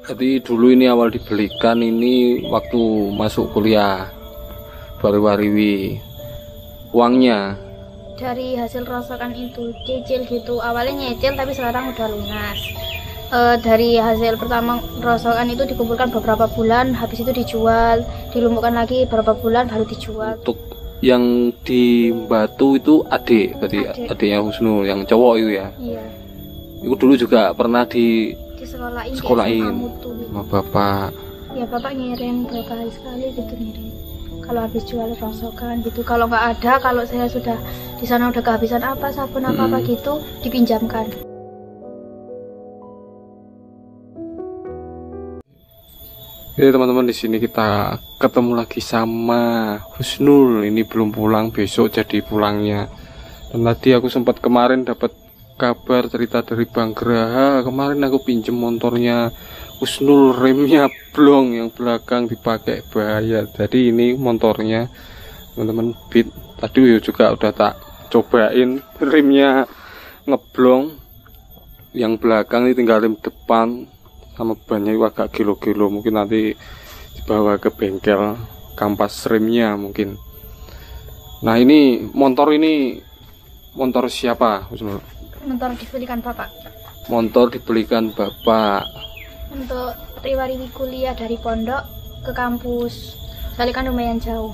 Jadi dulu ini awal dibelikan ini waktu masuk kuliah, baru wariwi uangnya dari hasil rosokan itu cicil gitu. Awalnya nyicil tapi sekarang udah lunas. Dari hasil pertama rosokan itu dikumpulkan beberapa bulan, habis itu dijual, dilumpuhkan lagi beberapa bulan baru dijual. Untuk yang di Batu itu adik, berarti adiknya Husnul yang cowok itu ya. Iya. Itu dulu juga pernah Sekolahin gitu. Sama bapak. Ya bapak ngirim berapa hari sekali gitu ngirim. Kalau habis jual rosokan gitu. Kalau nggak ada, kalau saya sudah di sana udah kehabisan apa sabun apa gitu dipinjamkan. Jadi teman-teman, di sini kita ketemu lagi sama Husnul. Ini belum pulang, besok jadi pulangnya. Dan tadi aku sempat kemarin dapat kabar cerita dari Bang Graha. Kemarin aku pinjem motornya Husnul, remnya blong, yang belakang dipakai bahaya. Jadi ini motornya teman-teman Beat. Tadi juga udah tak cobain, remnya ngeblong. Yang belakang ini tinggal rem depan, sama bannya itu agak kilo-kilo. Mungkin nanti dibawa ke bengkel kampas remnya mungkin. Nah ini motor siapa Husnul? Motor dibelikan bapak. Motor dibelikan bapak Untuk riwariwi kuliah dari pondok ke kampus, soalnya kan lumayan jauh.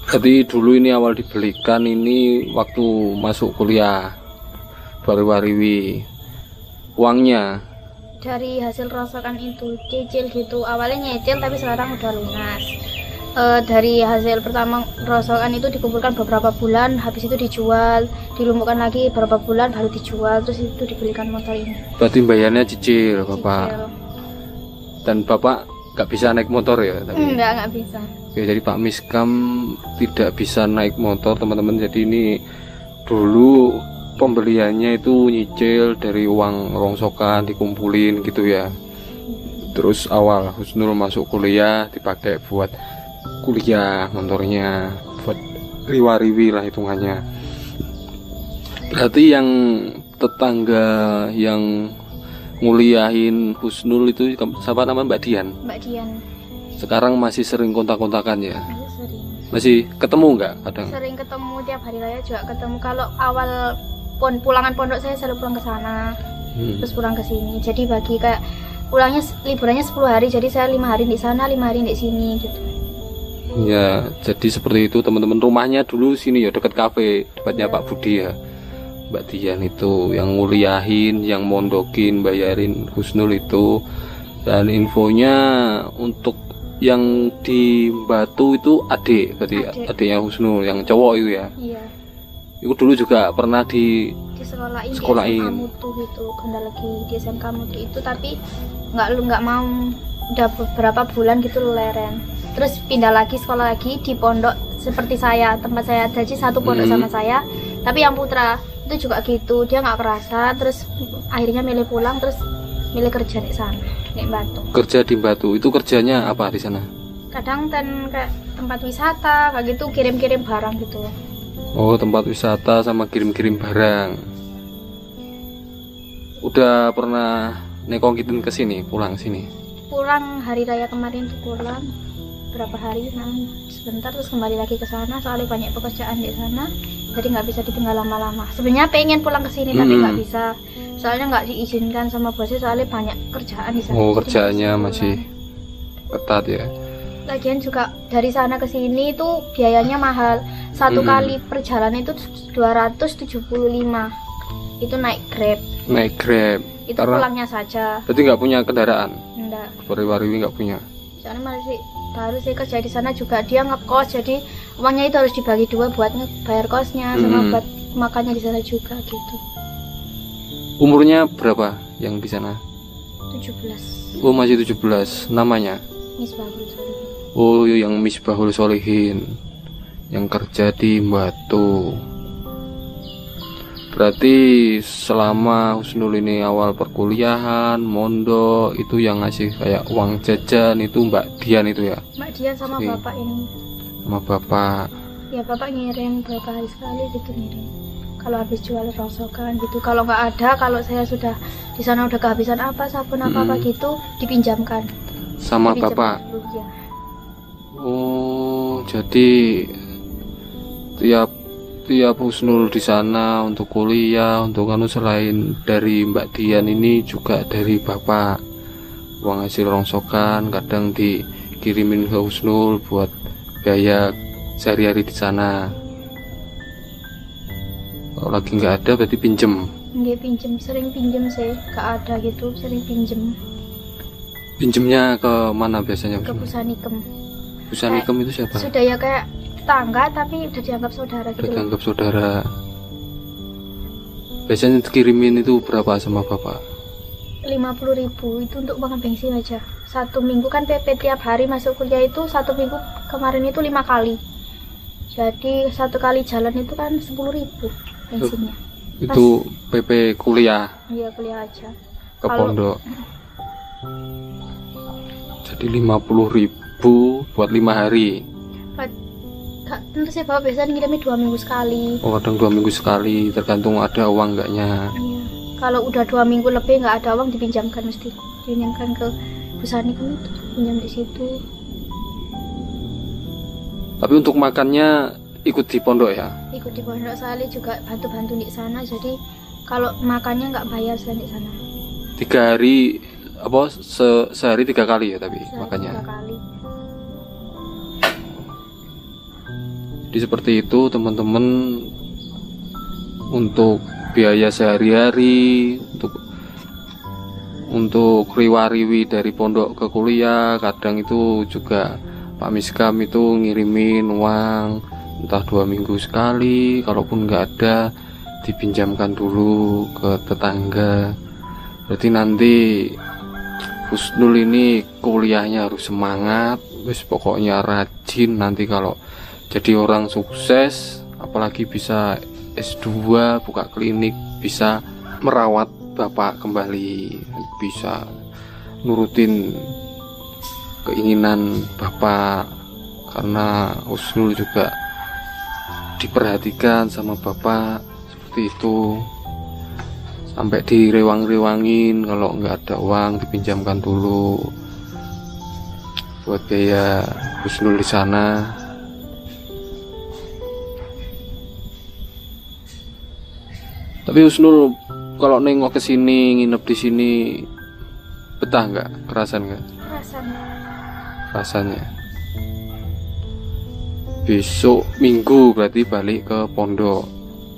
Jadi dulu ini awal dibelikan ini waktu masuk kuliah, baru wariwi uangnya dari hasil rosokan itu cicil gitu. Awalnya nyicil tapi sekarang udah lunas. Dari hasil pertama rosokan itu dikumpulkan beberapa bulan, habis itu dijual, dilumpuhkan lagi beberapa bulan baru dijual, terus itu dibelikan motor ini. Berarti bayarnya cicil bapak. Cicil. Dan bapak nggak bisa naik motor ya tapi? Nggak bisa. Oke, jadi Pak Miskam tidak bisa naik motor teman-teman. Jadi ini dulu pembeliannya itu nyicil dari uang rongsokan dikumpulin gitu ya. Terus awal Husnul masuk kuliah dipakai buat kuliah motornya, buat riwariwi lah hitungannya. Berarti yang tetangga yang nguliahin Husnul itu siapa namanya? Mbak Dian. Mbak Dian. Sekarang masih sering kontak-kontakan ya? Masih sering. Masih ketemu nggak kadang? Sering ketemu, tiap hari raya juga ketemu. Kalau awal pulangan pondok saya selalu pulang ke sana, terus pulang ke sini. Jadi bagi kayak pulangnya liburannya 10 hari, jadi saya 5 hari di sana, 5 hari di sini gitu. Ya, jadi seperti itu teman-teman. Rumahnya dulu sini ya, dekat kafe, tempatnya Pak Budi ya. Mbak Dian itu yang nguliahin, yang mondokin, bayarin Husnul itu. Dan infonya untuk yang di Batu itu adik, berarti adiknya Husnul yang cowok itu ya. Iya. Itu dulu juga pernah sekolahin. Di SMK Mutu gitu, lagi di SMK Mutu itu, tapi nggak mau, udah beberapa bulan gitu leren. Terus pindah lagi sekolah lagi di pondok seperti saya, tempat saya jadi satu pondok sama saya, tapi yang putra itu juga gitu, dia nggak kerasa, terus akhirnya milih pulang, terus milih kerja di sana di Batu. Kerja di Batu itu kerjanya apa di sana? Kadang kayak tempat wisata kayak gitu, kirim-kirim barang gitu. Oh, tempat wisata sama kirim-kirim barang. Udah pernah nekokitin ke sini, pulang sini? Pulang hari raya kemarin tuh pulang berapa hari, sebentar terus kembali lagi ke sana, soalnya banyak pekerjaan di sana, jadi nggak bisa ditinggal lama-lama. Sebenarnya pengen pulang ke sini tapi nggak bisa, soalnya nggak diizinkan sama bosnya, soalnya banyak kerjaan di sana. Oh, kerjaannya masih ketat ya. Lagian juga dari sana ke sini tuh biayanya mahal. Satu kali perjalanan itu 275. Itu naik Grab. Naik Grab. Itu pulangnya saja. Berarti nggak punya kendaraan? Enggak. Wariwi nggak punya. Soalnya baru sih kerja di sana juga dia ngekos, jadi uangnya itu harus dibagi dua buat bayar kosnya sama buat makannya di sana juga gitu. Umurnya berapa yang di sana? 17. Oh, masih 17. Namanya? Misbahul Solihin. Oh, yang Misbahul Solihin, yang kerja di Batu. Berarti selama Husnul ini awal perkuliahan, mondok, itu yang ngasih kayak uang jajan itu Mbak Dian itu ya? Mbak Dian sama bapak ini. Sama bapak. Ya bapak ngirim berapa hari sekali gitu ngirim. kalau habis jual rongsokan gitu. Kalau nggak ada, kalau saya sudah di sana udah kehabisan apa sabun apa gitu dipinjamkan sama bapak. dulu, ya. Oh, jadi tiap Husnul di sana untuk kuliah, untuk selain dari Mbak Dian ini juga dari bapak. Uang hasil rongsokan kadang dikirimin ke Husnul buat biaya sehari-hari di sana. Kalau lagi nggak ada berarti pinjem. Nggak pinjem, sering pinjem sih, nggak ada gitu sering pinjem. Pinjemnya ke mana biasanya? Ke Pusanikem. Pusanikem itu siapa? Sudah ya kayak tetangga tapi udah dianggap saudara gitu. Udah dianggap saudara. Biasanya dikirimin itu berapa sama bapak? 50.000 itu untuk makan bensin aja. 1 minggu kan PP tiap hari masuk kuliah itu 1 minggu kemarin itu 5 kali. Jadi 1 kali jalan itu kan 10.000 bensinnya. Itu PP kuliah? Iya kuliah aja. Ke pondok. Jadi 50.000 buat 5 hari. Tentu sih bapak biasanya ngirimnya 2 minggu sekali. Oh kadang 2 minggu sekali, tergantung ada uang enggaknya. Iya. Kalau udah 2 minggu lebih nggak ada uang dipinjamkan, mesti dipinjamkan ke Pusanikem itu, pinjam di situ. Tapi untuk makannya ikut di pondok ya? Ikut di pondok, Sali juga bantu-bantu di sana, jadi kalau makannya nggak bayar selain di sana. 3 hari apa sehari 3 kali ya tapi Sehari makannya? 3 kali. Jadi seperti itu teman-teman, untuk biaya sehari-hari, untuk riwa-riwi dari pondok ke kuliah, kadang itu juga Pak Miskam itu ngirimin uang entah 2 minggu sekali, kalaupun nggak ada dipinjamkan dulu ke tetangga. Berarti nanti Husnul ini kuliahnya harus semangat, wis pokoknya rajin, nanti kalau jadi orang sukses, apalagi bisa S2, buka klinik, bisa merawat bapak kembali, bisa nurutin keinginan bapak, karena Husnul juga diperhatikan sama bapak seperti itu, sampai direwang-rewangin kalau nggak ada uang dipinjamkan dulu buat biaya Husnul di sana. Tapi Husnul kalau nengok ke sini, nginep di sini, betah nggak? Kerasan nggak? Kerasan. Rasanya. Besok Minggu berarti balik ke pondok.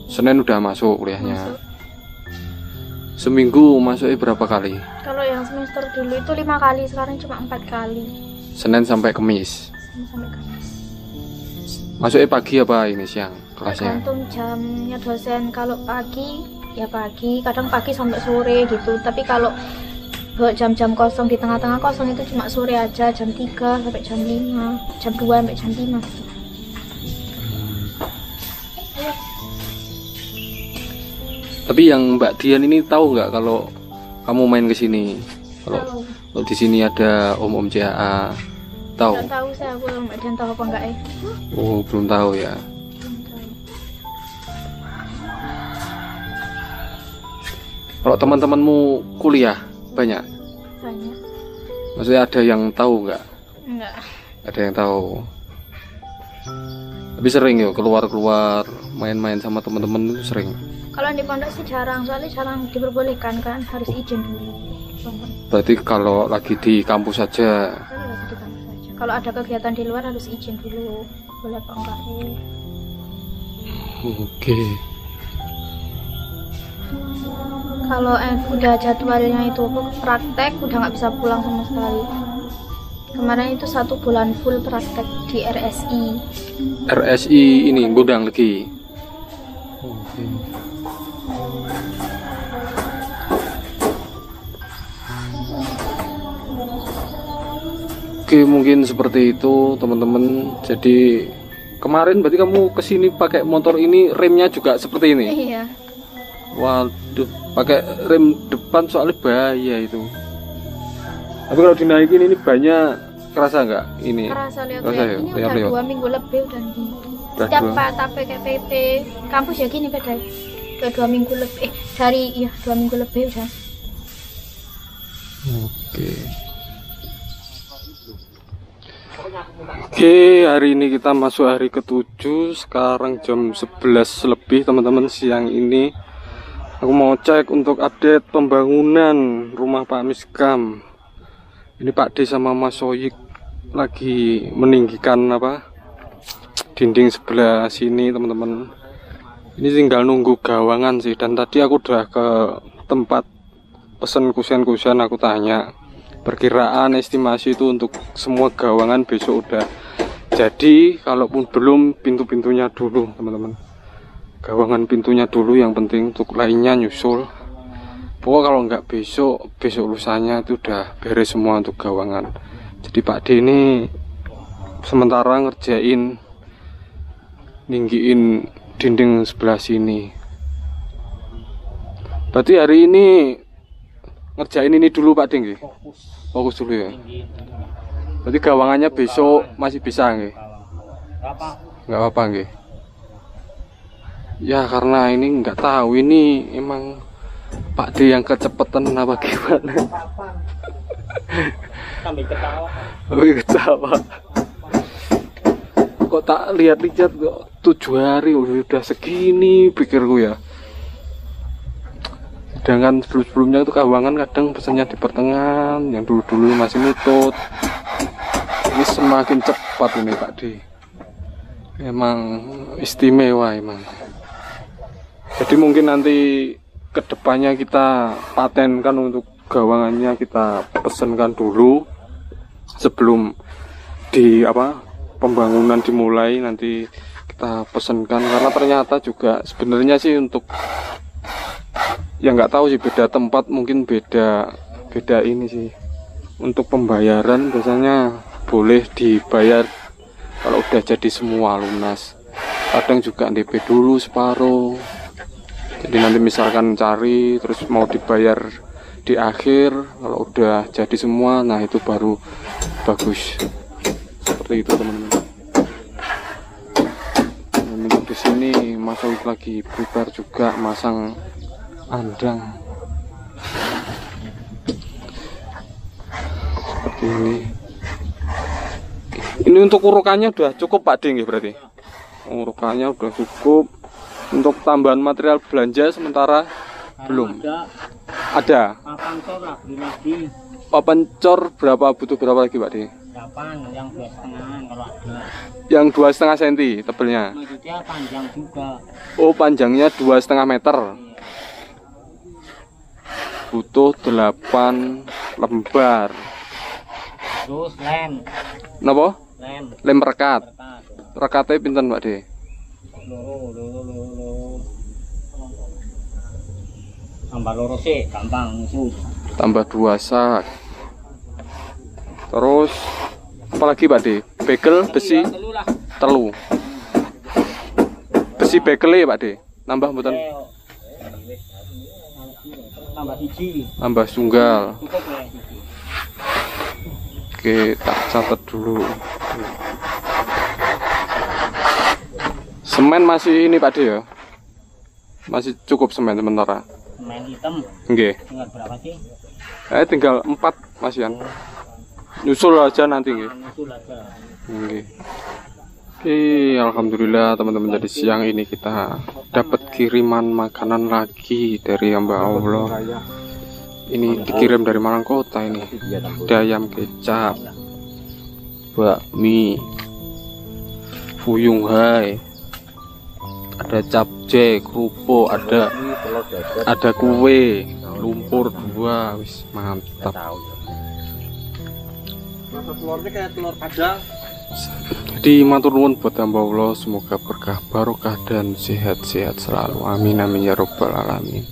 Senin udah masuk kuliahnya. Masuk. Seminggu masuknya berapa kali? Kalau yang semester dulu itu 5 kali, sekarang cuma 4 kali. Senin sampai Kamis. Sampai Kamis. Masuknya pagi apa ini siang kelasnya? Tergantung jamnya dosen. Kalau pagi ya pagi, kadang pagi sampai sore gitu. Tapi kalau jam-jam kosong di tengah-tengah kosong itu cuma sore aja, jam 3 sampai jam 5, jam 2 sampai jam 5 gitu. Tapi yang Mbak Dian ini tahu nggak kalau kamu main ke sini? Kalau di sini ada om-om JAA, tahu? Nggak tahu saya, aku Mbak Dian tahu apa enggak ya? Oh belum tahu ya. Belum tahu. Kalau teman-temanmu kuliah banyak? Banyak. Maksudnya ada yang tahu nggak? Enggak. Ada yang tahu. Tapi sering ya keluar-keluar main-main sama teman-teman itu sering. Kalau di pondok sih jarang, soalnya jarang diperbolehkan kan, harus izin dulu. Berarti kalau lagi di kampus saja. Kalau lagi di kampus aja. Kalau ada kegiatan di luar harus izin dulu, boleh apa enggak? Oke. Kalau udah jadwalnya itu praktek, udah nggak bisa pulang sama sekali. Kemarin itu 1 bulan full praktek di RSI. RSI ini Gudang lagi. Oke. Oke, mungkin seperti itu teman-teman. Jadi kemarin berarti kamu kesini pakai motor ini, remnya juga seperti ini? Iya. Waduh, pakai rem depan soalnya bahaya itu. Tapi kalau dinaikin ini banyak, kerasa nggak ini? Kerasa lihat Kerasa ya? ini Lihat. udah 2 minggu lebih udah gini. Udah Setiap 2. tak pakai PP kampus ya gini beda. udah 2 minggu lebih, dari 2 minggu lebih udah. Oke, hari ini kita masuk hari ke-7. Sekarang jam 11 lebih teman-teman. Siang ini aku mau cek untuk update pembangunan rumah Pak Miskam. Ini Pak D sama Mas Soyik lagi meninggikan dinding sebelah sini teman-teman. Ini tinggal nunggu gawangan sih. Dan tadi aku udah ke tempat pesen kusen-kusen, aku tanya perkiraan estimasi itu untuk semua gawangan besok udah jadi. Kalaupun belum, pintu-pintunya dulu teman-teman, gawangan pintunya dulu yang penting, untuk lainnya nyusul. Pokoknya kalau nggak besok lusanya itu udah beres semua untuk gawangan. Jadi Pak D ini sementara ngerjain ninggiin dinding sebelah sini. Berarti hari ini ngerjain ini dulu Pak D nggih? Fokus dulu ya. Berarti gawangannya besok masih bisa nggih? Nggak apa-apa nggih. Ya karena ini nggak tahu ini emang Pak D yang kecepetan apa gimana? Sambil ketawa. Ketawa. Kok tak lihat-lihat kok 7 hari udah segini pikirku ya. Sedangkan sebelum-sebelumnya itu gawangan kadang pesannya di pertengahan, yang dulu-dulu masih nutut. Ini semakin cepat ini Pak D. Emang istimewa emang. Jadi mungkin nanti kedepannya kita patenkan untuk gawangannya, kita pesenkan dulu sebelum pembangunan dimulai, nanti kita pesenkan. Karena ternyata juga sebenarnya sih untuk ya nggak tahu sih, beda tempat mungkin beda ini sih. Untuk pembayaran biasanya boleh dibayar kalau udah jadi semua lunas. Kadang juga DP dulu separuh. Jadi nanti misalkan cari terus mau dibayar di akhir, kalau udah jadi semua, nah itu baru bagus. Seperti itu teman-teman. Untuk di sini Mas Soyik lagi prepare juga masang andang seperti ini. Ini untuk urukannya udah cukup Pak D nggih berarti? Urukannya udah cukup. Untuk tambahan material belanja sementara belum ada. Papan cor lah, beli lagi. Papan cor berapa, butuh berapa lagi Pak D? 8, yang 2,5 kalau ada. Yang 2,5 cm tebelnya. Maksudnya panjang juga. Oh, panjangnya 2,5 meter. Butuh 8 lembar. Terus lem. Napa? Lem rekat. Rekat. Rekatnya pinten Pak D? Loro. Tambah loro sih gampang itu. Tambah 2 sak. Terus apalagi Pak D? Bekel besi telu. Besi bekel Pak D. Nambah mboten? Tambah siji. Tambah tunggal. Cukup ya siji. Oke, tak catat dulu. Semen masih ini Pak D ya? Masih cukup semen sementara. Semen hitam. Nggih. Tinggal berapa sih? Tinggal 4 masihan. Nyusul aja nanti nggih. Nyusul aja. Nggih. Oke, alhamdulillah teman-teman, jadi siang ini kita dapat kiriman makanan lagi dari hamba Allah. Ini dikirim dari Malang Kota ini. Ada ayam kecap, bakmi, fuyung hai, ada capcay, kerupuk, ada kue, lumpur 2, wis mantap. Telurnya kayak telur padang. Jadi matur nuwun buat hamba Allah, semoga berkah barokah dan sehat-sehat selalu. Amin amin ya robbal alamin.